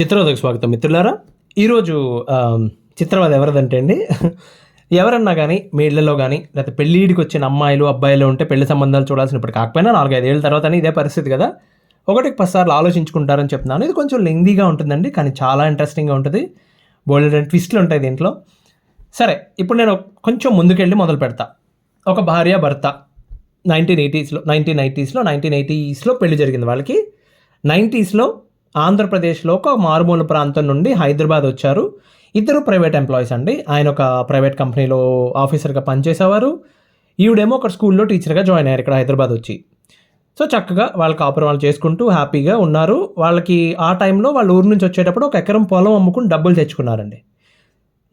చిత్రోదకు స్వాగతం మిత్రులారా. ఈరోజు చిత్రవాద ఎవరిదంటే అండి, ఎవరన్నా కానీ మీ ఇళ్లలో కానీ లేకపోతే పెళ్ళిడికి వచ్చిన అమ్మాయిలు అబ్బాయిలు ఉంటే పెళ్లి సంబంధాలు చూడాల్సినప్పుడు కాకపోయినా 4-5 ఏళ్ళ తర్వాత ఇదే పరిస్థితి కదా, 1-10 సార్లు ఆలోచించుకుంటారని చెప్తున్నాను. ఇది కొంచెం లెంగ్దీగా ఉంటుందండి, కానీ చాలా ఇంట్రెస్టింగ్గా ఉంటుంది. బోల్డ్ ట్విస్ట్లు ఉంటాయి దీంట్లో. సరే, ఇప్పుడు నేను కొంచెం ముందుకెళ్ళి మొదలు పెడతా. ఒక భార్య భర్త 1980స్లో పెళ్లి జరిగింది వాళ్ళకి. 90స్లో ఆంధ్రప్రదేశ్లో ఒక మారుమూల ప్రాంతం నుండి హైదరాబాద్ వచ్చారు. ఇద్దరు ప్రైవేట్ ఎంప్లాయీస్ అండి. ఆయన ఒక ప్రైవేట్ కంపెనీలో ఆఫీసర్గా పనిచేసేవారు, ఈవిడేమో ఒక స్కూల్లో టీచర్గా జాయిన్ అయ్యారు ఇక్కడ హైదరాబాద్ వచ్చి. సో చక్కగా వాళ్ళ కాపురం వాళ్ళు చేసుకుంటూ హ్యాపీగా ఉన్నారు. వాళ్ళకి ఆ టైంలో వాళ్ళ ఊరు నుంచి వచ్చేటప్పుడు 1 ఎకరం పొలం అమ్ముకుని డబ్బులు తెచ్చుకున్నారండి.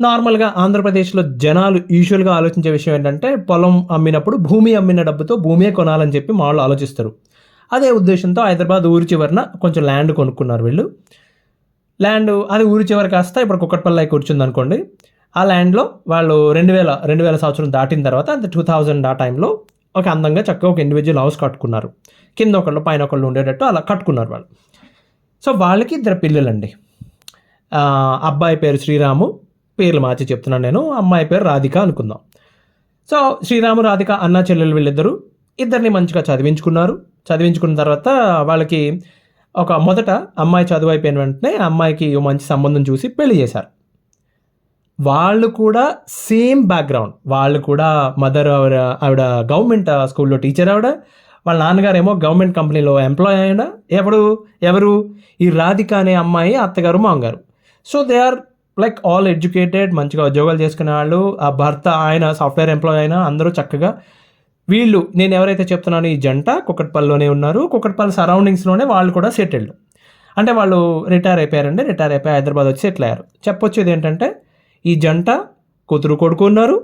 నార్మల్గా ఆంధ్రప్రదేశ్లో జనాలు యూజువల్గా ఆలోచించే విషయం ఏంటంటే, పొలం అమ్మినప్పుడు భూమి అమ్మిన డబ్బుతో భూమియే కొనాలని చెప్పి మా వాళ్ళు ఆలోచిస్తారు. అదే ఉద్దేశంతో హైదరాబాద్ ఊరి చివరన కొంచెం ల్యాండ్ కొనుక్కున్నారు వీళ్ళు. ల్యాండ్ అది ఊరి చివరి కాస్త ఇప్పుడు కుక్కట్పల్లి కూర్చుంది అనుకోండి. ఆ ల్యాండ్లో వాళ్ళు 2000 సంవత్సరం దాటిన తర్వాత 2000 ఆ టైంలో ఒక అందంగా చక్కగా ఒక ఇండివిజువల్ హౌస్ కట్టుకున్నారు. కింద ఒకళ్ళు పైన ఒకళ్ళు ఉండేటట్టు అలా కట్టుకున్నారు వాళ్ళు. సో వాళ్ళకి 2 పిల్లలండి. అబ్బాయి పేరు శ్రీరాము, పేర్లు మార్చి చెప్తున్నాను నేను, అమ్మాయి పేరు రాధిక అనుకుందాం. సో శ్రీరాము రాధిక అన్న చెల్లెలు వీళ్ళిద్దరూ ఇద్దరిని మంచిగా చదివించుకున్న తర్వాత వాళ్ళకి మొదట అమ్మాయి చదువు అయిపోయిన వెంటనే అమ్మాయికి మంచి సంబంధం చూసి పెళ్లి చేశారు. వాళ్ళు కూడా సేమ్ బ్యాక్గ్రౌండ్, వాళ్ళు కూడా మదర్ ఆవిడ గవర్నమెంట్ స్కూల్లో టీచర్, వాళ్ళ నాన్నగారేమో గవర్నమెంట్ కంపెనీలో ఎంప్లాయ్ అయినా. ఎవరు ఈ రాధిక అనే అమ్మాయి అత్తగారు మామగారు. So they are like all educated, మంచిగా ఉద్యోగాలు చేసుకునే వాళ్ళు. ఆ భర్త ఆయన సాఫ్ట్వేర్ ఎంప్లాయ్ అయినా, అందరూ చక్కగా. వీళ్ళు నేను ఎవరైతే చెప్తున్నానో ఈ జంట కుక్కట్పల్లిలోనే ఉన్నారు. కుక్కట్పల్లి సరౌండింగ్స్లోనే వాళ్ళు కూడా సెటిల్డ్. అంటే వాళ్ళు రిటైర్ అయిపోయి హైదరాబాద్ వచ్చి సెటిల్ అయ్యారు. చెప్పొచ్చేది ఏంటంటే, ఈ జంట కూతురు కొడుకు ఉన్నారు.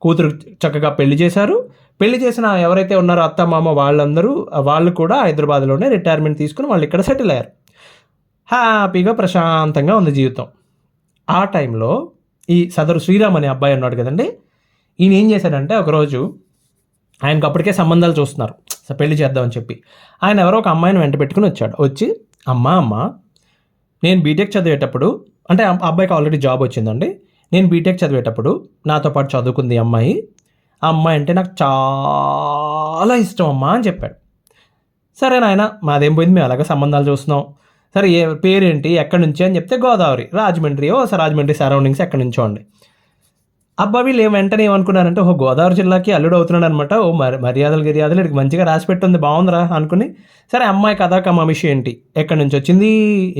కూతురు చక్కగా పెళ్లి చేశారు. పెళ్లి చేసిన ఎవరైతే ఉన్నారో అత్త మామ వాళ్ళు కూడా హైదరాబాద్లోనే రిటైర్మెంట్ తీసుకుని వాళ్ళు ఇక్కడ సెటిల్ అయ్యారు. హ్యాపీగా ప్రశాంతంగా ఉంది జీవితం. ఆ టైంలో ఈ సదరు శ్రీరామ్ అనే అబ్బాయి ఉన్నాడు కదండి, ఈయన ఏం చేశాడంటే, ఒకరోజు ఆయనకు అప్పటికే సంబంధాలు చూస్తున్నారు, పెళ్లి చేద్దామని చెప్పి. ఆయన ఎవరో ఒక అమ్మాయిని వెంట పెట్టుకుని వచ్చి అమ్మ నేను బీటెక్ చదివేటప్పుడు, అంటే అబ్బాయికి ఆల్రెడీ జాబ్ వచ్చిందండి, నేను బీటెక్ చదివేటప్పుడు నాతో పాటు చదువుకుంది అమ్మాయి. ఆ అమ్మాయి అంటే నాకు చాలా ఇష్టం అమ్మా అని చెప్పాడు. సరే నాయన, మాదేం పోయింది, మేము అలాగే సంబంధాలు చూస్తున్నాం. సరే పేరేంటి, ఎక్కడి నుంచి అని చెప్తే, గోదావరి, రాజమండ్రి సరౌండింగ్స్ ఎక్కడి నుంచో అండి. అబ్బా వీళ్ళు వెంటనే ఏమనుకున్నారంటే, గోదావరి జిల్లాకి అల్లుడు అవుతున్నాడు అనమాట, మర్యాదలు ఇక్కడికి మంచిగా రాసి పెట్టుంది, బాగుందిరా అనుకుని. సరే అమ్మాయి కథా కమామిషి ఏంటి, ఎక్కడి నుంచి వచ్చింది,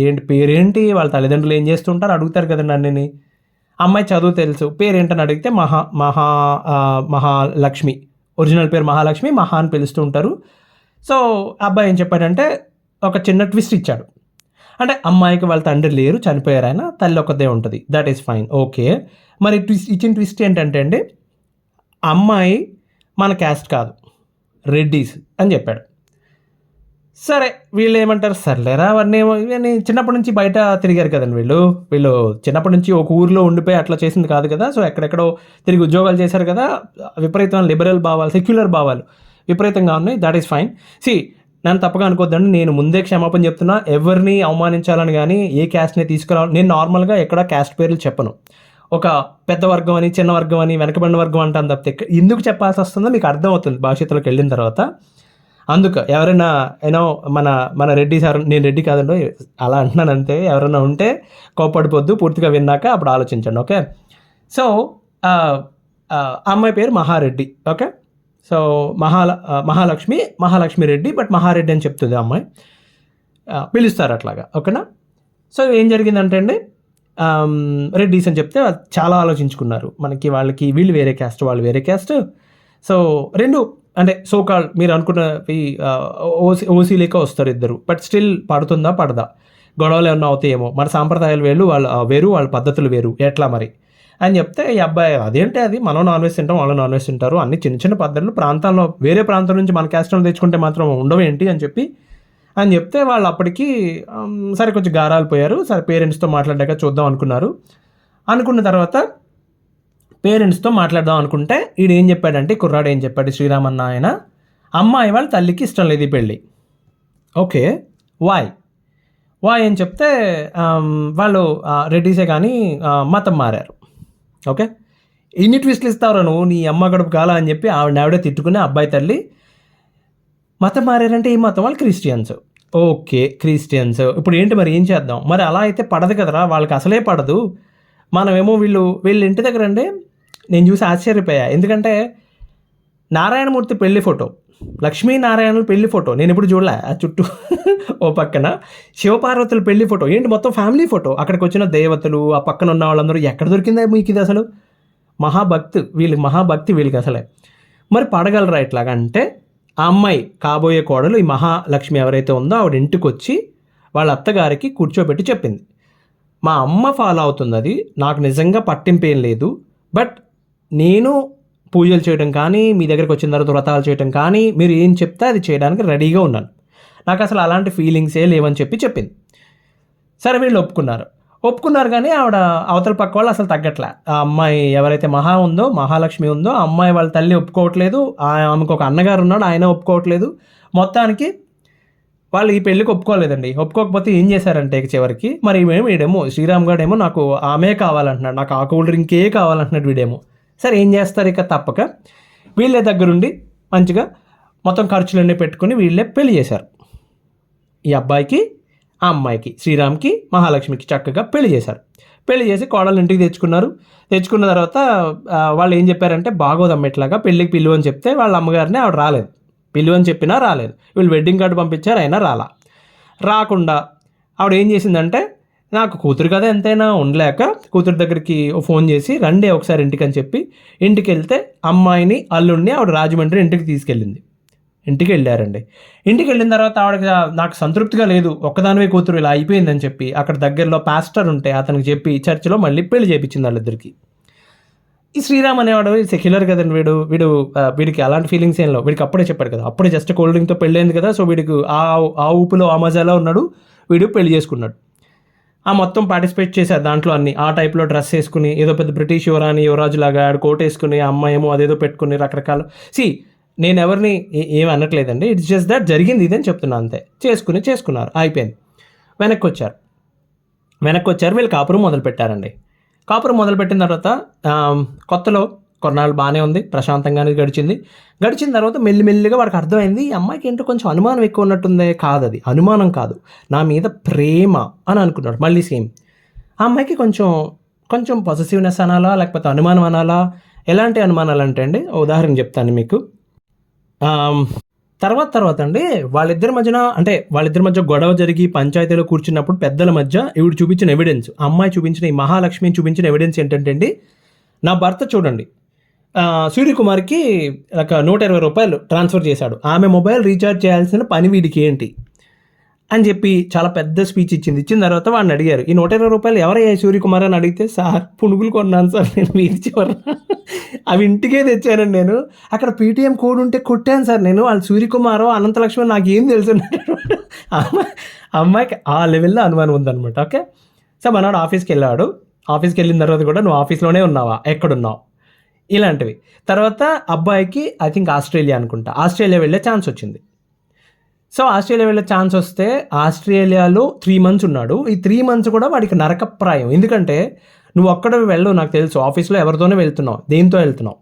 ఏంటి పేరేంటి, వాళ్ళ తల్లిదండ్రులు ఏం చేస్తుంటారు అడుగుతారు కదండి అన్నీ. అమ్మాయి చదువు తెలుసు, పేరేంటని అడిగితే మహాలక్ష్మి, ఒరిజినల్ పేరు మహాలక్ష్మి, మహా అని పిలుస్తూ ఉంటారు. సో అబ్బాయి ఏం చెప్పాడంటే, ఒక చిన్న ట్విస్ట్ ఇచ్చాడు. అంటే అమ్మాయికి వాళ్ళ తండ్రి లేరు, చనిపోయారు, ఆయన తల్లి ఒక్కదే ఉంటుంది, దట్ ఈస్ ఫైన్, ఓకే. మరి ఇచ్చిన ట్విస్ట్ ఏంటంటే అండి, అమ్మాయి మన క్యాస్ట్ కాదు, రెడ్డీస్ అని చెప్పాడు. సరే వీళ్ళు ఏమంటారు, సర్లేరా, అవన్నీ చిన్నప్పటి నుంచి బయట తిరిగారు కదండి వీళ్ళు చిన్నప్పటి నుంచి ఒక ఊరిలో ఉండిపోయి అట్లా చేసింది కాదు కదా. సో ఎక్కడెక్కడో తిరిగి ఉద్యోగాలు చేశారు కదా, విపరీతమైన లిబరల్ భావాలు, సెక్యులర్ భావాలు విపరీతంగా ఉన్నాయి, దట్ ఈస్ ఫైన్. నన్ను తప్పగా అనుకోద్దండి, నేను ముందే క్షమాపణ చెప్తున్నా, ఎవరిని అవమానించాలని కానీ ఏ క్యాస్ట్ని తీసుకురావాలి. నేను నార్మల్గా ఎక్కడ క్యాస్ట్ పేర్లు చెప్పను. ఒక పెద్ద వర్గం అని, చిన్న వర్గం అని, వెనకబడిన వర్గం అంటాను తప్పితే ఎందుకు చెప్పాల్సి వస్తుందో మీకు అర్థమవుతుంది భవిష్యత్తులోకి వెళ్ళిన తర్వాత. అందుకు ఎవరైనా మన రెడ్డి సార్, నేను రెడ్డి కాదండి అలా అంటున్నాను అంతే, ఎవరైనా ఉంటే కోప్పడిపోద్దు, పూర్తిగా విన్నాక అప్పుడు ఆలోచించండి, ఓకే. సో అమ్మాయి పేరు Maha Reddy, okay. So Mahalakshmi Reddy, but Maha Reddy అని చెప్తుంది అమ్మాయి, పిలుస్తారు అట్లాగా, ఓకేనా. సో ఏం జరిగిందంటే అండి, రెడ్డీస్ అని చెప్తే చాలా ఆలోచించుకున్నారు. వాళ్ళకి వీళ్ళు వేరే క్యాస్ట్, వాళ్ళు వేరే క్యాస్ట్. సో రెండు అంటే సోకాల్ మీరు అనుకున్నవి ఓసీ లేక వస్తారు ఇద్దరు, బట్ స్టిల్ పడుతుందా పడదా, గొడవలు ఏమన్నా అవుతాయేమో, మన సాంప్రదాయాలు వేరు, వాళ్ళ పద్ధతులు వేరు, ఎట్లా మరి అని చెప్తే, ఈ అబ్బాయి అదేంటి, అది మనం నాన్ వెజ్ తింటాం, వాళ్ళు నాన్ వెజ్ తింటారు, అన్ని చిన్న చిన్న పద్ధతులు ప్రాంతాల్లో, వేరే ప్రాంతం నుంచి మన క్యాస్ట్ని తెచ్చుకుంటే మాత్రం ఉండవేంటి అని చెప్తే వాళ్ళు అప్పటికి సరే కొంచెం గారాలు పోయారు. సరే పేరెంట్స్తో మాట్లాడాక చూద్దాం అనుకున్న తర్వాత పేరెంట్స్తో మాట్లాడదాం అనుకుంటే ఈడు ఏం చెప్పాడంటే, కుర్రాడు ఏం చెప్పాడు, శ్రీరామన్న ఆయన, అమ్మాయి వాళ్ళ తల్లికి ఇష్టం లేదు ఈ పెళ్ళి. ఓకే, వై అని చెప్తే వాళ్ళు రెడ్డిసే కానీ మతం మారారు. ఓకే, ఇన్ని ట్విస్ట్లు ఇస్తావురా నువ్వు, నీ అమ్మ గడుపు కాల అని చెప్పి ఆవిడే తిట్టుకుని అబ్బాయి తల్లి మతం మారారంటే ఈ మతం వాళ్ళు క్రిస్టియన్స్. ఓకే, క్రిస్టియన్స్ ఇప్పుడు ఏంటి మరి ఏం చేద్దాం? మరి అలా అయితే పడదు కదరా, వాళ్ళకి అసలే పడదు. మనమేమో వీళ్ళ ఇంటి దగ్గర అండి నేను చూసి ఆశ్చర్యపోయా. ఎందుకంటే నారాయణమూర్తి పెళ్లి ఫోటో, లక్ష్మీనారాయణుల పెళ్లి ఫోటో నేను ఎప్పుడు చూడలే. ఆ చుట్టూ ఓ పక్కన శివపార్వతుల పెళ్లి ఫోటో, ఏంటి మొత్తం ఫ్యామిలీ ఫోటో. అక్కడికి వచ్చిన దేవతలు, ఆ పక్కన ఉన్న వాళ్ళందరూ ఎక్కడ దొరికిందా మీకు ఇది? అసలు మహాభక్తి వీళ్ళకి అసలే. మరి పడగలరా ఇట్లాగంటే ఆ అమ్మాయి కాబోయే కోడలు ఈ మహాలక్ష్మి ఎవరైతే ఉందో ఆవిడ ఇంటికి వచ్చి వాళ్ళ అత్తగారికి కూర్చోబెట్టి చెప్పింది, మా అమ్మ ఫాలో అవుతుంది, అది నాకు నిజంగా పట్టింపేం లేదు, బట్ నేను పూజలు చేయడం కానీ మీ దగ్గరికి వచ్చిన తర్వాత వ్రతాలు చేయడం కానీ మీరు ఏం చెప్తే అది చేయడానికి రెడీగా ఉన్నాను, నాకు అసలు అలాంటి ఫీలింగ్సే లేవని చెప్పింది. సరే వీళ్ళు ఒప్పుకున్నారు కానీ ఆవిడ అవతల పక్క వాళ్ళు అసలు తగ్గట్లే. ఆ అమ్మాయి ఎవరైతే మహాలక్ష్మి ఉందో ఆ అమ్మాయి వాళ్ళ తల్లి ఒప్పుకోవట్లేదు, ఆమెకు ఒక అన్నగారు ఉన్నాడు, ఆయన ఒప్పుకోవట్లేదు. మొత్తానికి వాళ్ళు ఈ పెళ్ళికి ఒప్పుకోలేదండి. ఒప్పుకోకపోతే ఏం చేశారంటే చివరికి మరి వీడేమో శ్రీరామ్ గారు ఏమో నాకు ఆమె కావాలంటున్నాడు, నాకు ఆ కూల్ డ్రింకే కావాలంటున్నాడు వీడేమో. సరే ఏం చేస్తారు, ఇక తప్పక వీళ్ళే దగ్గరుండి మంచిగా మొత్తం ఖర్చులన్నీ పెట్టుకుని వీళ్ళే పెళ్లి చేశారు. ఈ అబ్బాయికి ఆ అమ్మాయికి, శ్రీరామ్కి మహాలక్ష్మికి చక్కగా పెళ్లి చేశారు. పెళ్లి చేసి కోడలు ఇంటికి తెచ్చుకున్న తర్వాత వాళ్ళు ఏం చెప్పారంటే బాగోదమ్మ ఇట్లాగా పెళ్ళికి పిలువు అని చెప్తే వాళ్ళ అమ్మగారిని ఆవిడ రాలేదు, పిలువు అని చెప్పినా రాలేదు. వీళ్ళు వెడ్డింగ్ కార్డు పంపించారు, అయినా రాకుండా ఆవిడ ఏం చేసిందంటే నాకు కూతురు కదా ఎంతైనా ఉండలేక కూతురు దగ్గరికి ఫోన్ చేసి రండి ఒకసారి ఇంటికి అని చెప్పి ఇంటికి వెళ్తే అమ్మాయిని అల్లుడిని ఆవిడ రాజమండ్రి ఇంటికి తీసుకెళ్ళింది. ఇంటికి వెళ్ళారండి. ఇంటికి వెళ్ళిన తర్వాత ఆవిడకి నాకు సంతృప్తిగా లేదు, ఒక్కదానివే కూతురు ఇలా అయిపోయిందని చెప్పి అక్కడ దగ్గరలో పాస్టర్ ఉంటే అతనికి చెప్పి చర్చిలో మళ్ళీ పెళ్లి చేయించింది వాళ్ళిద్దరికి. ఈ శ్రీరామ్ అనేవాడు సెక్యులర్ కదండి, వీడికి అలాంటి ఫీలింగ్స్ ఏం లేవు. వీడికి అప్పుడే చెప్పాడు కదా, అప్పుడే జస్ట్ కోల్డ్ డ్రింక్తో పెళ్ళైంది కదా, సో వీడికి ఆ ఊపులో ఆ మజాలో ఉన్నాడు. వీడు పెళ్లి చేసుకున్నాడు. ఆ మొత్తం పార్టిసిపేట్ చేశారు దాంట్లో అన్ని. ఆ టైప్లో డ్రెస్ వేసుకుని ఏదో పెద్ద బ్రిటిష్ యువరాజులాగా ఆడు కోట్ వేసుకుని ఆ అమ్మాయి ఏమో అదేదో పెట్టుకుని రకరకాల. నేను ఎవరిని ఏమి అనట్లేదండి, ఇట్స్ జస్ట్ దట్ జరిగింది ఇదని చెప్తున్నా అంతే. చేసుకున్నారు, అయిపోయింది. వెనక్కి వచ్చారు వీళ్ళు కాపురం మొదలుపెట్టారండి. కాపురం మొదలుపెట్టిన తర్వాత కొత్తలో కొన్నాళ్ళు బాగానే ఉంది, ప్రశాంతంగానే గడిచిన తర్వాత మెల్లిమెల్లిగా వాడికి అర్థమైంది ఈ అమ్మాయికి ఏంటో కొంచెం అనుమానం ఎక్కువ ఉన్నట్టుందే. కాదు, అది అనుమానం కాదు, నా మీద ప్రేమ అని అనుకున్నాడు. మళ్ళీ సేమ్ ఆ అమ్మాయికి కొంచెం పొసెసివ్నెస్ అనాలా లేకపోతే అనుమానం అనాలా. ఎలాంటి అనుమానాలు అంటే అండి ఉదాహరణ చెప్తాను మీకు. తర్వాత అండి వాళ్ళిద్దరి మధ్య గొడవ జరిగి పంచాయతీలో కూర్చున్నప్పుడు పెద్దల మధ్య ఈవిడ చూపించిన ఎవిడెన్స్, అమ్మాయి చూపించిన ఈ మహాలక్ష్మి చూపించిన ఎవిడెన్స్ ఏంటంటే అండి, నా భర్త చూడండి సూర్యకుమార్కి ఒక 120 రూపాయలు ట్రాన్స్ఫర్ చేశాడు, ఆమె మొబైల్ రీఛార్జ్ చేయాల్సిన పని వీడికి ఏంటి అని చెప్పి చాలా పెద్ద స్పీచ్ ఇచ్చిన తర్వాత వాడిని అడిగారు, ఈ 120 రూపాయలు ఎవరయ్యా సూర్యకుమార్ అని అడిగితే, సార్ పునుగులు కొన్నాను సార్ నేను వీధి చివర, అవి ఇంటికే తెచ్చానండి నేను, అక్కడ పేటీఎం కోడ్ ఉంటే కొట్టాను సార్ నేను, వాళ్ళు సూర్యకుమారో అనంతలక్ష్మి నాకు ఏం తెలుసు. అమ్మాయికి ఆ లెవెల్లో అనుమానం ఉందన్నమాట. ఓకే, సో మనవాడు ఆఫీస్కి వెళ్ళిన తర్వాత కూడా నువ్వు ఆఫీస్లోనే ఉన్నావా, ఎక్కడున్నావు, ఇలాంటివి. తర్వాత అబ్బాయికి ఐ థింక్ ఆస్ట్రేలియా వెళ్ళే ఛాన్స్ వచ్చింది. సో ఆస్ట్రేలియా వెళ్ళే ఛాన్స్ వస్తే ఆస్ట్రేలియాలో 3 months ఉన్నాడు. ఈ 3 months కూడా వాడికి నరకప్రాయం. ఎందుకంటే నువ్వు ఒక్కడ వెళ్ళవు, నాకు తెలుసు ఆఫీస్లో ఎవరితోనే వెళ్తున్నావు, దేంతో వెళ్తున్నావు,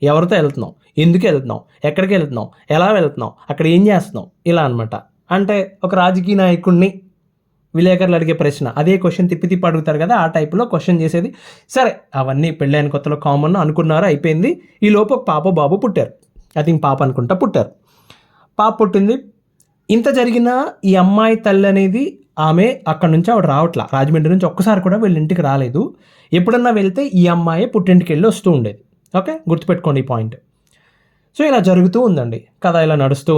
ఎవరితో వెళ్తున్నావు, ఎందుకు వెళ్తున్నావు, ఎక్కడికి వెళ్తున్నావు, ఎలా వెళ్తున్నావు, అక్కడ ఏం చేస్తున్నావు, ఇలా అనమాట. అంటే ఒక రాజకీయ నాయకుడిని విలేకరులు అడిగే ప్రశ్న, అదే క్వశ్చన్ తిప్పి అడుగుతారు కదా, ఆ టైప్లో క్వశ్చన్ చేసేది. సరే అవన్నీ పెళ్ళైన కొత్తలో కామన్ అనుకున్నారు, అయిపోయింది. ఈ లోపు ఒక పాప బాబు పుట్టారు. ఐ థింక్ పాప అనుకుంటా పుట్టారు. పాప పుట్టింది. ఇంత జరిగినా ఈ అమ్మాయి తల్లి అనేది ఆమె అక్కడ నుంచి ఆవిడ రావట్లా, రాజమండ్రి నుంచి ఒక్కసారి కూడా వీళ్ళ ఇంటికి రాలేదు. ఎప్పుడన్నా వెళ్తే ఈ అమ్మాయి పుట్టింటికి వెళ్ళి వస్తూ ఉండేది. ఓకే, గుర్తుపెట్టుకోండి ఈ పాయింట్. సో ఇలా జరుగుతూ ఉందండి కథ, ఇలా నడుస్తూ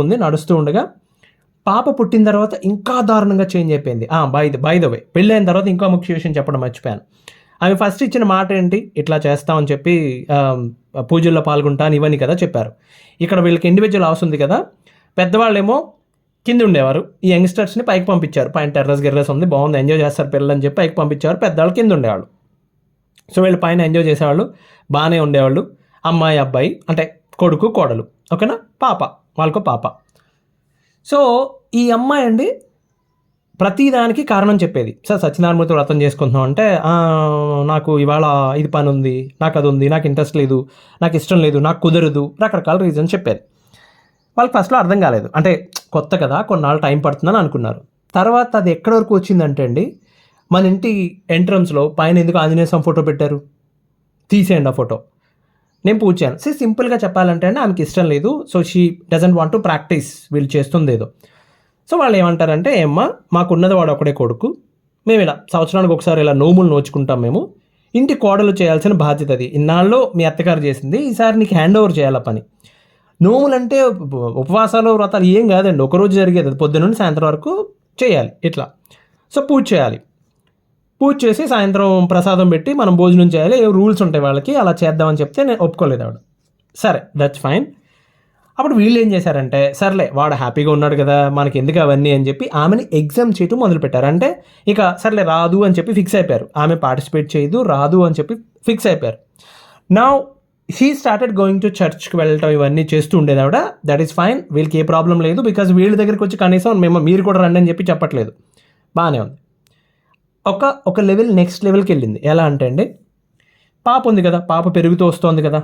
ఉండగా పాప పుట్టిన తర్వాత ఇంకా దారుణంగా చేంజ్ అయిపోయింది. బై ద వే పెళ్ళైన తర్వాత ఇంకో ముఖ్య విషయం చెప్పడం మర్చిపోయాను. ఆమె ఫస్ట్ ఇచ్చిన మాట ఏంటి, ఇట్లా చేస్తామని చెప్పి పూజల్లో పాల్గొంటాను ఇవన్నీ కదా చెప్పారు. ఇక్కడ వీళ్ళకి ఇండివిజువల్ హౌస్ ఉంది కదా, పెద్దవాళ్ళేమో కింద ఉండేవారు, ఈ యంగ్స్టర్స్ని పైకి పంపించారు. పైన టెర్రస్ ఉంది, బాగుంది, ఎంజాయ్ చేస్తారు పిల్లలు అని చెప్పి పైకి పంపించారు. పెద్దవాళ్ళు కింద ఉండేవాళ్ళు. సో వీళ్ళు పైన ఎంజాయ్ చేసేవాళ్ళు, బాగానే ఉండేవాళ్ళు. అమ్మాయి అబ్బాయి అంటే కొడుకు కోడలు, ఓకేనా, వాళ్ళకో పాప. సో ఈ అమ్మాయి అండి ప్రతిదానికి కారణం చెప్పేది. సార్ సత్యనారాయణమూర్తి వ్రతం చేసుకుంటున్నాం అంటే, నాకు ఇవాళ ఇది పని ఉంది, నాకు అది ఉంది, నాకు ఇంట్రెస్ట్ లేదు, నాకు ఇష్టం లేదు, నాకు కుదరదు, రకరకాల రీజన్స్ చెప్పేది. వాళ్ళకి ఫస్ట్లో అర్థం కాలేదు. అంటే కొత్త కదా, కొన్నాళ్ళు టైం పడుతుందని అనుకున్నారు. తర్వాత అది ఎక్కడి వరకు వచ్చిందంటే అండి, మన ఇంటి ఎంట్రన్స్లో పైన ఎందుకు ఆంజనేయ స్వామి ఫోటో పెట్టారు, తీసేయండి ఆ ఫోటో. నేను పూజ చేయను. సింపుల్గా చెప్పాలంటే అండి, ఆమెకి ఇష్టం లేదు. So she doesn't want to practice, వీళ్ళు చేస్తుంది ఏదో. సో వాళ్ళు ఏమంటారంటే, ఏమ్మా మాకున్నది వాడు ఒకడే కొడుకు, మేము ఇలా సంవత్సరానికి ఒకసారి ఇలా నోములు నోచుకుంటాం, మేము ఇంటి కోడలు చేయాల్సిన బాధ్యత అది, ఇన్నాళ్ళు మీ అత్తగారు చేసింది, ఈసారి నీకు హ్యాండ్ ఓవర్ చేయాల పని. నోములంటే ఉపవాసాలు వ్రతాలు ఏం కాదండి, ఒకరోజు జరిగేది, అది పొద్దున్న నుండి సాయంత్రం వరకు చేయాలి ఇట్లా. సో పూజ చేయాలి, పూజ చేసి సాయంత్రం ప్రసాదం పెట్టి మనం భోజనం చేయాలి, ఏ రూల్స్ ఉంటాయి వాళ్ళకి, అలా చేద్దామని చెప్తే నేను ఒప్పుకోలేదు ఆవిడ. సరే దట్స్ ఫైన్. అప్పుడు వీళ్ళు ఏం చేశారంటే, సర్లే వాడు హ్యాపీగా ఉన్నాడు కదా, మనకి ఎందుకు అవన్నీ అని చెప్పి ఆమెని ఎగ్జామ్ చేయటం మొదలుపెట్టారు. అంటే ఇక సర్లే రాదు అని చెప్పి ఫిక్స్ అయిపోయారు, ఆమె పార్టిసిపేట్ చేయదు, రాదు అని చెప్పి ఫిక్స్ అయిపోయారు. Now she started going to చర్చ్కి వెళ్ళటం, ఇవన్నీ చేస్తూ ఉండేది ఆవిడ. దట్ ఈస్ ఫైన్, వీళ్ళకి ఏ ప్రాబ్లం లేదు, బికాజ్ వీళ్ళ దగ్గరికి వచ్చి కనీసం మీరు కూడా రండి అని చెప్పి చెప్పట్లేదు, బాగానే ఉంది. ఒక లెవెల్ నెక్స్ట్ లెవెల్కి వెళ్ళింది. ఎలా అంటే అండి, పాప ఉంది కదా, పాప పెరుగుతూ వస్తుంది కదా,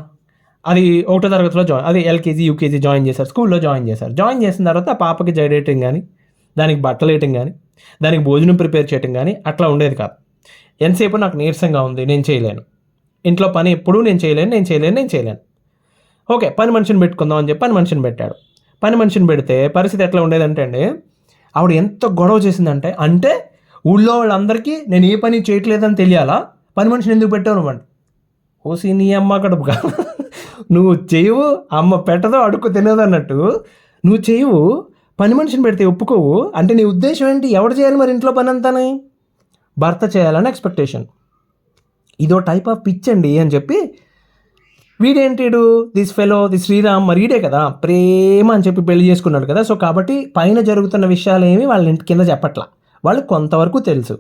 అది 1వ తరగతిలో అది ఎల్కేజీ యూకేజీ జాయిన్ చేశారు, స్కూల్లో జాయిన్ చేశారు. జాయిన్ చేసిన తర్వాత ఆ పాపకి జడేయటం కానీ, దానికి బట్టలు వేయటం కానీ, దానికి భోజనం ప్రిపేర్ చేయటం కానీ అట్లా ఉండేది కాదు. ఎంతసేపు నాకు నీరసంగా ఉంది, నేను చేయలేను, ఇంట్లో పని ఎప్పుడూ నేను చేయలేను. ఓకే, పని మనిషిని పెట్టుకుందాం అని చెప్పి పని మనిషిని పెట్టాడు. పని మనిషిని పెడితే పరిస్థితి ఎట్లా ఉండేదంటే అండి, ఆవిడ ఎంత గొడవ చేసిందంటే ఊళ్ళో వాళ్ళందరికీ నేను ఏ పని చేయట్లేదని తెలియాలా, పని మనిషిని ఎందుకు పెట్టావు నువ్వండి. ఓసి నీ అమ్మ కడుపుగా, నువ్వు చేయవు, అమ్మ పెట్టదో అడుక్కు తినదు అన్నట్టు నువ్వు చేయవు, పని మనిషిని పెడితే ఒప్పుకోవు అంటే నీ ఉద్దేశం ఏంటి, ఎవడు చేయాలి మరి ఇంట్లో పని అంతానే, భర్త చేయాలని ఎక్స్పెక్టేషన్. ఇదో టైప్ ఆఫ్ పిచ్ అండి అని చెప్పి వీడేంటిడు, దిస్ శ్రీరామ్ మరి ఈడే కదా ప్రేమ అని చెప్పి పెళ్లి చేసుకున్నాడు కదా, సో కాబట్టి పైన జరుగుతున్న విషయాలు ఏమి వాళ్ళ ఇంటి కింద చెప్పట్లా, వాళ్ళు కొంతవరకు తెలుసు.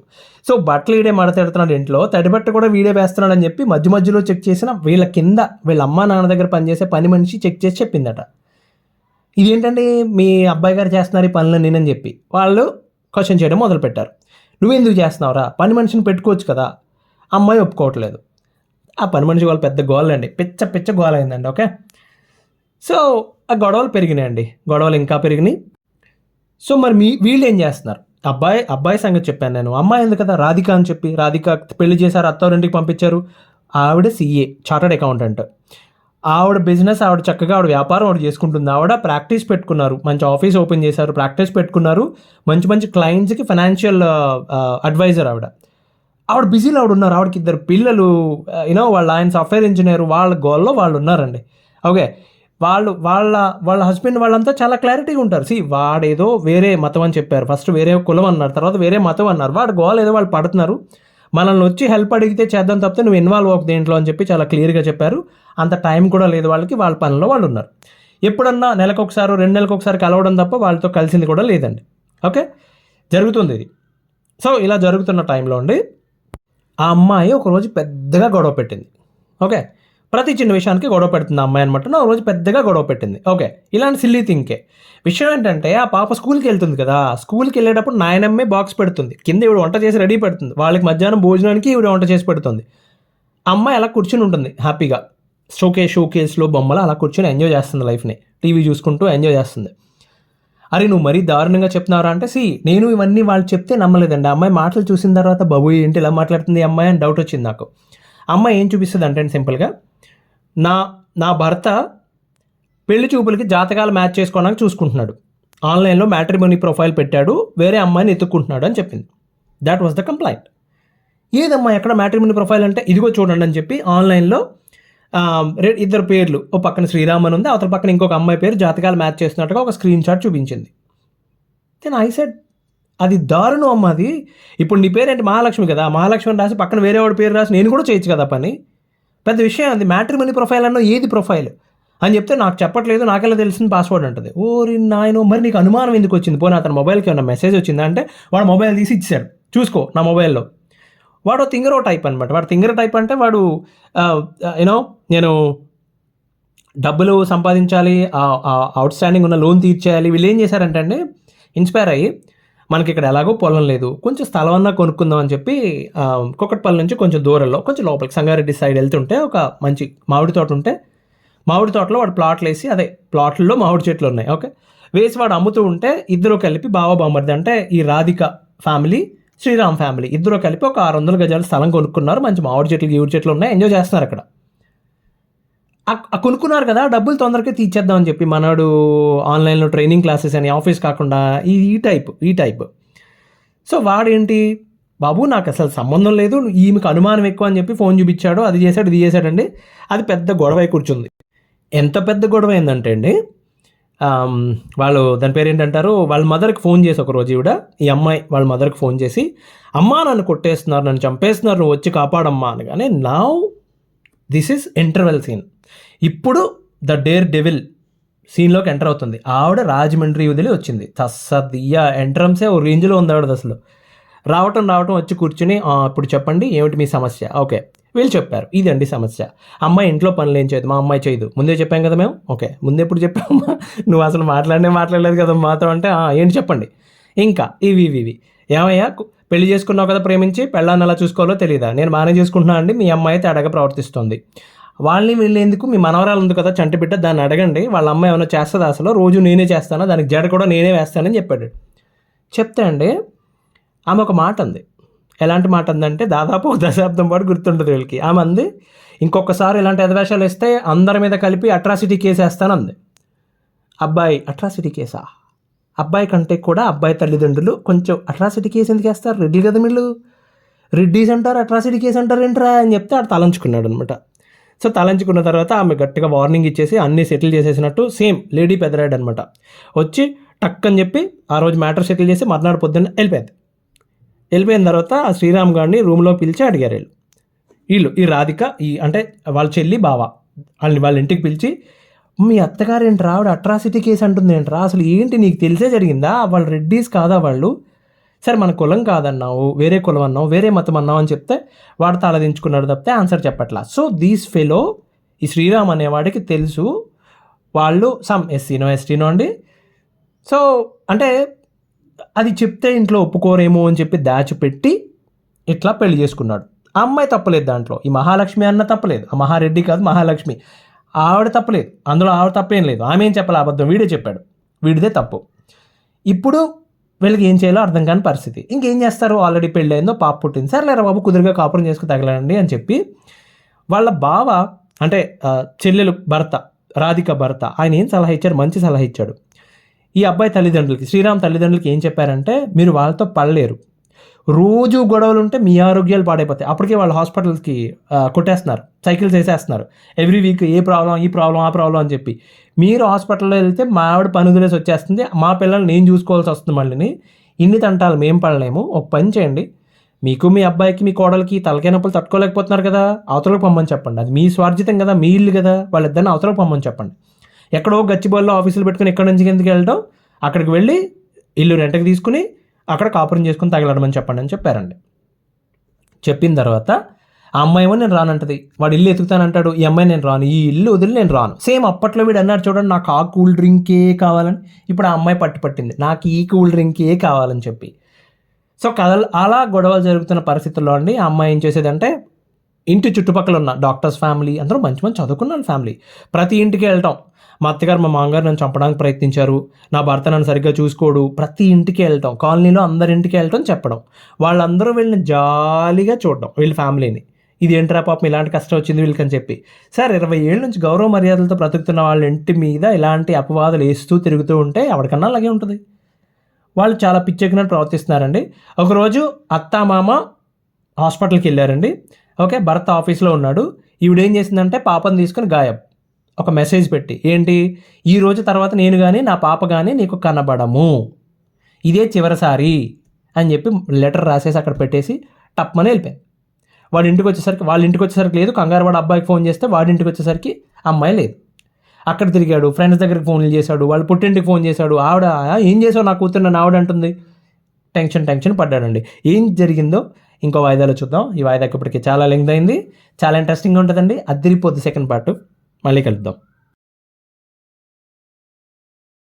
సో బట్టలు వీడే మడతెడుతున్నాడు ఇంట్లో, తడిబట్ట కూడా వీడే వేస్తున్నాడు అని చెప్పి మధ్యలో చెక్ చేసిన వీళ్ళ కింద వీళ్ళ అమ్మ నాన్న దగ్గర పనిచేసే పని మనిషి చెక్ చేసి చెప్పిందట, ఇదేంటండి మీ అబ్బాయి గారు చేస్తున్నారు ఈ పనులు నేనని చెప్పి వాళ్ళు క్వశ్చన్ చేయడం మొదలుపెట్టారు. నువ్వెందుకు చేస్తున్నావురా, పని మనిషిని పెట్టుకోవచ్చు కదా. అమ్మాయి ఒప్పుకోవట్లేదు. ఆ పని మనిషి వాళ్ళు పెద్ద గోలండి, పిచ్చ గోల అయిందండి. ఓకే, సో ఆ గొడవలు పెరిగినాయండి, గొడవలు ఇంకా పెరిగినాయి. సో మరి వీళ్ళు ఏం చేస్తున్నారు, అబ్బాయి సంగతి చెప్పాను నేను. అమ్మాయి ఉంది కదా రాధిక అని చెప్పి, రాధిక పెళ్లి చేశారు, అత్తవారింటికి పంపించారు. ఆవిడ CA చార్టర్డ్ అకౌంటెంట్, ఆవిడ బిజినెస్ ఆవిడ చక్కగా ఆవిడ వ్యాపారం ఆవిడ చేసుకుంటుంది. ఆవిడ ప్రాక్టీస్ పెట్టుకున్నారు, మంచి ఆఫీస్ ఓపెన్ చేశారు, ప్రాక్టీస్ పెట్టుకున్నారు, మంచి క్లయింట్స్కి ఫైనాన్షియల్ అడ్వైజర్ ఆవిడ బిజీలో ఆవిడ ఉన్నారు. ఆవిడకి 2 పిల్లలు, వాళ్ళ ఆయన సాఫ్ట్వేర్ ఇంజనీర్, వాళ్ళ గోల్లో వాళ్ళు ఉన్నారండి. ఓకే, వాళ్ళ హస్బెండ్ వాళ్ళంతా చాలా క్లారిటీగా ఉంటారు. వాడేదో వేరే మతం అని చెప్పారు, ఫస్ట్ వేరే కులం అన్నారు, తర్వాత వేరే మతం అన్నారు, వాడు గోల్ ఏదో వాళ్ళు పడుతున్నారు, మనల్ని వచ్చి హెల్ప్ అడిగితే చేద్దాం తప్పితే నువ్వు ఇన్వాల్వ్ అవ్వకు దేంట్లో అని చెప్పి చాలా క్లియర్గా చెప్పారు. అంత టైం కూడా లేదు వాళ్ళకి, వాళ్ళ పనిలో వాళ్ళు ఉన్నారు. ఎప్పుడన్నా నెలకొకసారి 2 నెలలకు ఒకసారి కలవడం తప్ప వాళ్ళతో కలిసింది కూడా లేదండి. ఓకే, జరుగుతుంది ఇది. సో ఇలా జరుగుతున్న టైంలో అండి ఆ అమ్మాయి ఒకరోజు పెద్దగా గొడవ పెట్టింది. ఓకే, ప్రతి చిన్న విషయానికి గొడవ పెడుతుంది ఆ అమ్మాయి అనమాట. ఒక రోజు పెద్దగా గొడవ పెట్టింది. ఓకే, ఇలాంటి సిల్లీ థింకే. విషయం ఏంటంటే ఆ పాప స్కూల్కి వెళ్తుంది కదా, స్కూల్కి వెళ్ళేటప్పుడు నాయనమ్మే బాక్స్ పెడుతుంది, కింద ఇవిడ వంట చేసి రెడీ పెడుతుంది, వాళ్ళకి మధ్యాహ్నం భోజనానికి ఇవిడ వంట చేసి పెడుతుంది. అమ్మాయి అలా కూర్చుని ఉంటుంది హ్యాపీగా, షోకేస్లో బొమ్మలు అలా కూర్చొని ఎంజాయ్ చేస్తుంది లైఫ్ని, టీవీ చూసుకుంటూ ఎంజాయ్ చేస్తుంది. అరే నువ్వు మరీ దారుణంగా చెప్తున్నారా అంటే, నేను ఇవన్నీ వాళ్ళు చెప్తే నమ్మలేదండి. అమ్మాయి మాటలు చూసిన తర్వాత బాబు ఏంటి ఇలా మాట్లాడుతుంది ఈ అమ్మాయి అని డౌట్ వచ్చింది నాకు. అమ్మాయి ఏం చూపిస్తుంది అంటే సింపుల్గా, నా భర్త పెళ్లి చూపులకి జాతకాలు మ్యాచ్ చేసుకోవడానికి చూసుకుంటున్నాడు, ఆన్లైన్లో మ్యాట్రిమోనీ ప్రొఫైల్ పెట్టాడు, వేరే అమ్మాయిని ఎత్తుక్కుంటున్నాడు అని చెప్పింది. That was the complaint. ఏదమ్మా ఎక్కడ మ్యాట్రిమోనీ ప్రొఫైల్ అంటే, ఇదిగో చూడండి అని చెప్పి ఆన్లైన్లో 2 పేర్లు, ఓ పక్కన శ్రీరామ్ అని ఉంది, అవతల పక్కన ఇంకొక అమ్మాయి పేరు జాతకాలు మ్యాచ్ చేస్తున్నట్టుగా ఒక స్క్రీన్ షాట్ చూపించింది. దెన్ ఐ సెడ్, అది దారుణం అమ్మ అది. ఇప్పుడు నీ పేరేంటి మహాలక్ష్మి కదా, మహాలక్ష్మి రాసి పక్కన వేరే వాడి పేరు రాసి నేను కూడా చేయొచ్చు కదా పని, పెద్ద విషయం అది. మ్యాట్రిమోనీ ప్రొఫైల్ అన్నో ఏది ప్రొఫైల్ అని చెప్తే నాకు చెప్పట్లేదు, నాకెలా తెలిసింది పాస్వర్డ్ అంటుంది. ఓరి నాయనో, మరి నీకు అనుమానం ఎందుకు వచ్చింది? పోనీ అతని మొబైల్కి ఏమన్నా మెసేజ్ వచ్చిందా అంటే, వాడు మొబైల్ తీసి ఇచ్చాడు, చూసుకో నా మొబైల్లో. వాడు తింగరో టైప్ అనమాట. వాడు తింగరో టైప్ అంటే వాడు నేను డబ్బులు సంపాదించాలి, అవుట్ స్టాండింగ్ ఉన్న లోన్ తీర్చేయాలి. వీళ్ళు ఏం చేశారంటే అండి, ఇన్స్పైర్ అయ్యి మనకి ఇక్కడ ఎలాగో పొలం లేదు, కొంచెం స్థలం అన్నా కొనుక్కుందాం అని చెప్పి కుకట్పల్లి నుంచి కొంచెం దూరంలో కొంచెం లోపలికి సంగారెడ్డి సైడ్ వెళ్తుంటే ఒక మంచి మామిడి తోట ఉంటే మామిడి తోటలో వాడు ప్లాట్లు వేసి అదే ప్లాట్లలో మామిడి చెట్లు ఉన్నాయి. ఓకే, వేసి వాడు అమ్ముతూ ఉంటే ఇద్దరు కలిపి బావ బామ్మర్ది అంటే ఈ రాధిక ఫ్యామిలీ శ్రీరామ్ ఫ్యామిలీ ఇద్దరు కలిపి ఒక 600 గజాల స్థలం కొనుక్కున్నారు. మంచి మామిడి చెట్లు గీవుడి చెట్లు ఉన్నాయి, ఎంజాయ్ చేస్తున్నారు అక్కడ. కొనుక్కున్నారు కదా, డబ్బులు తొందరగా తీర్చేద్దామని చెప్పి మనడు ఆన్లైన్లో ట్రైనింగ్ క్లాసెస్ అని ఆఫీస్ కాకుండా ఈ టైప్. సో వాడేంటి, బాబు నాకు అసలు సంబంధం లేదు, ఈమెకు అనుమానం ఎక్కువ అని చెప్పి ఫోన్ చూపించాడు, అది చేశాడు ఇది చేశాడండి. అది పెద్ద గొడవ కూర్చుంది. ఎంత పెద్ద గొడవ ఏంటంటే అండి, వాళ్ళు దాని పేరు ఏంటంటారు, వాళ్ళ మదర్కి ఫోన్ చేసి ఒకరోజు ఈ అమ్మాయి వాళ్ళ మదర్కి ఫోన్ చేసి, అమ్మా నన్ను కొట్టేస్తున్నారు, నన్ను చంపేస్తున్నారు, నువ్వు వచ్చి కాపాడమ్మా అనగానే now this is interval scene. ఇప్పుడు ద డేర్ డెవిల్ సీన్లోకి ఎంటర్ అవుతుంది. ఆవిడ రాజమండ్రి వదిలి వచ్చింది. తస్సదియ్య ఎంట్రన్సే ఓ రేంజ్లో ఉంది ఆవిడ. అసలు రావటం వచ్చి కూర్చుని, ఇప్పుడు చెప్పండి ఏమిటి మీ సమస్య. ఓకే, వీళ్ళు చెప్పారు ఇదండి సమస్య, అమ్మాయి ఇంట్లో పనులు ఏం చేయదు, మా అమ్మాయి చేయదు, ముందే చెప్పాం కదా మేము. ఓకే, ముందే ఎప్పుడు చెప్పామమ్మా, నువ్వు అసలు మాట్లాడలేదు కదా మాతో అంటే ఏంటి చెప్పండి. ఇంకా ఇవి ఏమయ్యా, పెళ్లి చేసుకున్నావు కదా ప్రేమించి, పెళ్ళాన్ని ఎలా చూసుకోవాలో తెలియదా, నేను బాగానే చేసుకుంటున్నా అండి, మీ అమ్మాయి తేడాగా ప్రవర్తిస్తుంది, వాళ్ళని వెళ్ళేందుకు మీ మనవరాలు ఉంది కదా చంటి బిడ్డ, దాన్ని అడగండి, వాళ్ళ అమ్మాయి ఏమైనా చేస్తుందా, అసలు రోజు నేనే చేస్తాను, దానికి జడ కూడా నేనే వేస్తానని చెప్పాడు. చెప్తే అండి ఆమె ఒక మాట అంది. ఎలాంటి మాట అందంటే దాదాపు 1 దశాబ్దం పాటు గుర్తుంటుంది వీళ్ళకి. ఆమె అంది, ఇంకొకసారి ఇలాంటి ఎదవేషాలు వేస్తే అందరి మీద కలిపి అట్రాసిటీ కేసు వేస్తానంది. అబ్బాయి అట్రాసిటీ కేసా, అబ్బాయి కంటే కూడా అబ్బాయి తల్లిదండ్రులు కొంచెం అట్రాసిటీ కేసు ఎందుకు వేస్తారు, రెడ్డి కదా వీళ్ళు, రెడ్డీస్ అంటారు అట్రాసిటీ కేసు అంటారు ఏంట్రా అని చెప్తే ఆడు తలంచుకున్నాడు అనమాట. సో తలంచుకున్న తర్వాత ఆమె గట్టిగా వార్నింగ్ ఇచ్చేసి అన్నీ సెటిల్ చేసేసినట్టు సేమ్ లేడీ పెదరాడు అనమాట. వచ్చి టక్ అని చెప్పి ఆ రోజు మ్యాటర్ సెటిల్ చేసి మర్నాడు పొద్దున్న వెళ్ళిపోయిన తర్వాత ఆ శ్రీరామ్ గారిని రూమ్లో పిలిచి అడిగారు వీళ్ళు ఈ రాధిక అంటే వాళ్ళ చెల్లి బావ వాళ్ళ ఇంటికి పిలిచి, మీ అత్తగారు ఏంట్రా ఆవిడ అట్రాసిటీ కేసు అంటుంది ఏంట్రా, అసలు ఏంటి నీకు తెలిసే జరిగిందా, వాళ్ళు రెడ్డీస్ కాదా వాళ్ళు, సరే మన కులం కాదన్నావు, వేరే కులం అన్నావు, వేరే మతం అన్నావు అని చెప్తే వాడు తలదించుకున్నాడు తప్పితే ఆన్సర్ చెప్పట్లా. సో దీస్ ఫెలో ఈ శ్రీరామ్ అనేవాడికి తెలుసు వాళ్ళు సమ్ ఎస్టీనో అండి. సో అంటే అది చెప్తే ఇంట్లో ఒప్పుకోరేమో అని చెప్పి దాచిపెట్టి ఇట్లా పెళ్లి చేసుకున్నాడు. ఆ అమ్మాయి తప్పలేదు దాంట్లో, ఈ మహాలక్ష్మి అన్న తప్పలేదు, ఆ మహారెడ్డి కాదు మహాలక్ష్మి, ఆవిడ తప్పలేదు, అందులో ఆవిడ తప్పేం లేదు, ఆమె ఏం చెప్పాలి అబద్ధం, వీడే చెప్పాడు, వీడిదే తప్పు. ఇప్పుడు వీళ్ళకి ఏం చేయాలో అర్థం కాని పరిస్థితి. ఇంకేం చేస్తారు, ఆల్రెడీ పెళ్ళి అయిందో పాప పుట్టింది, సరేలేరా బాబు కుదురుగా కాపురం చేసుకుని తగలండి అని చెప్పి వాళ్ళ బావ అంటే చెల్లెలు భర్త రాధిక భర్త ఆయన ఏం సలహా ఇచ్చాడు, మంచి సలహా ఇచ్చాడు. ఈ అబ్బాయి తల్లిదండ్రులకి శ్రీరామ్ తల్లిదండ్రులకి ఏం చెప్పారంటే, మీరు వాళ్ళతో పడలేరు, రోజు గొడవలు ఉంటే మీ ఆరోగ్యాలు పాడైపోతాయి. అప్పటికే వాళ్ళు హాస్పిటల్స్కి కొట్టేస్తున్నారు, సైకిల్స్ వేసేస్తున్నారు, ఎవ్రీ వీక్ ఈ ప్రాబ్లం ఆ ప్రాబ్లం అని చెప్పి. మీరు హాస్పిటల్లో వెళ్తే మా ఆవిడ పనుదిలేసి వచ్చేస్తుంది, మా పిల్లల్ని నేను చూసుకోవాల్సి వస్తుంది, మళ్ళీ ఇన్ని తంటాలు మేము పడలేము, ఒక పని చేయండి, మీకు మీ అబ్బాయికి మీ కోడలికి తలకాయ నొప్పులు తట్టుకోలేకపోతున్నారు కదా, అవతలకు పొమ్మని చెప్పండి, అది మీ స్వార్జితం కదా, మీ ఇల్లు కదా, వాళ్ళిద్దరిని అవతలకు పొమ్మని చెప్పండి. ఎక్కడో గచ్చిబౌల్లో ఆఫీసులు పెట్టుకుని ఎక్కడి నుంచి ఎందుకు వెళ్ళటం, అక్కడికి వెళ్ళి ఇల్లు రెంట్కి తీసుకుని అక్కడ కాపురం చేసుకుని తగలడమని చెప్పండి అని చెప్పారండి. చెప్పిన తర్వాత ఆ అమ్మాయి ఏమో నేను రానంటది, వాడు ఇల్లు ఎతుకుతానంటాడు, ఈ అమ్మాయి నేను రాను, ఈ ఇల్లు వదిలి నేను రాను. సేమ్ అప్పట్లో వీడు అన్నాడు చూడండి, నాకు ఆ కూల్ డ్రింకే కావాలని, ఇప్పుడు ఆ అమ్మాయి పట్టింది నాకు ఈ కూల్ డ్రింకే కావాలని చెప్పి. సో కథలు అలా గొడవలు జరుగుతున్న పరిస్థితుల్లో అండి ఆ అమ్మాయి ఏం చేసేదంటే, ఇంటి చుట్టుపక్కల ఉన్న డాక్టర్స్ ఫ్యామిలీ అందరూ మంచి చదువుకున్న ఫ్యామిలీ, ప్రతి ఇంటికి వెళ్ళటం, మా అత్తగారు మా మామగారు నన్ను చంపడానికి ప్రయత్నించారు, నా భర్త నన్ను సరిగ్గా చూసుకోడు, ప్రతి ఇంటికి వెళ్ళటం, కాలనీలో అందరింటికి వెళ్ళటం చెప్పడం, వాళ్ళందరూ వీళ్ళని జాలీగా చూడడం వీళ్ళ ఫ్యామిలీని, ఇది ఏంట్రా పాపం ఇలాంటి కష్టం వచ్చింది వీళ్ళకని చెప్పి. సార్ 20 ఏళ్ళ నుంచి గౌరవ మర్యాదలతో బ్రతుకుతున్న వాళ్ళ ఇంటి మీద ఇలాంటి అపవాదాలు వేస్తూ తిరుగుతూ ఉంటే ఎవరికన్నా అలాగే ఉంటుంది. వాళ్ళు చాలా పిచ్చెక్కినట్టు ప్రవర్తిస్తున్నారండి. ఒకరోజు అత్త మామ హాస్పిటల్కి వెళ్ళారండి. ఓకే, భర్త ఆఫీస్లో ఉన్నాడు, ఈవిడేం చేసిందంటే పాపను తీసుకుని గాయబ్, ఒక మెసేజ్ పెట్టి, ఏంటి, ఈ రోజు తర్వాత నేను కానీ నా పాప కానీ నీకు కనబడము, ఇదే చివరిసారి అని చెప్పి లెటర్ రాసేసి అక్కడ పెట్టేసి టప్మని వెళ్ళిపోయింది. వాళ్ళ ఇంటికి వచ్చేసరికి లేదు, కంగారు వాడు అబ్బాయికి ఫోన్ చేస్తే వాడి ఇంటికి వచ్చేసరికి అమ్మాయి లేదు. అక్కడ తిరిగాడు, ఫ్రెండ్స్ దగ్గరికి ఫోన్లు చేశాడు, వాళ్ళు పుట్టింటికి ఫోన్ చేశాడు, ఆవిడ ఏం చేసావు నా కూతురు నన్ను ఆవిడ అంటుంది, టెన్షన్ పడ్డాడండి. ఏం జరిగిందో ఇంకో వాయిదాలో చూద్దాం. ఈ వాయిదాకి ఇప్పటికి చాలా లెంగ్త్ అయింది, చాలా ఇంట్రెస్టింగ్గా ఉంటుందండి, అదిరిపోద్ది సెకండ్ పార్ట్. మళ్ళీ కలుద్దాం.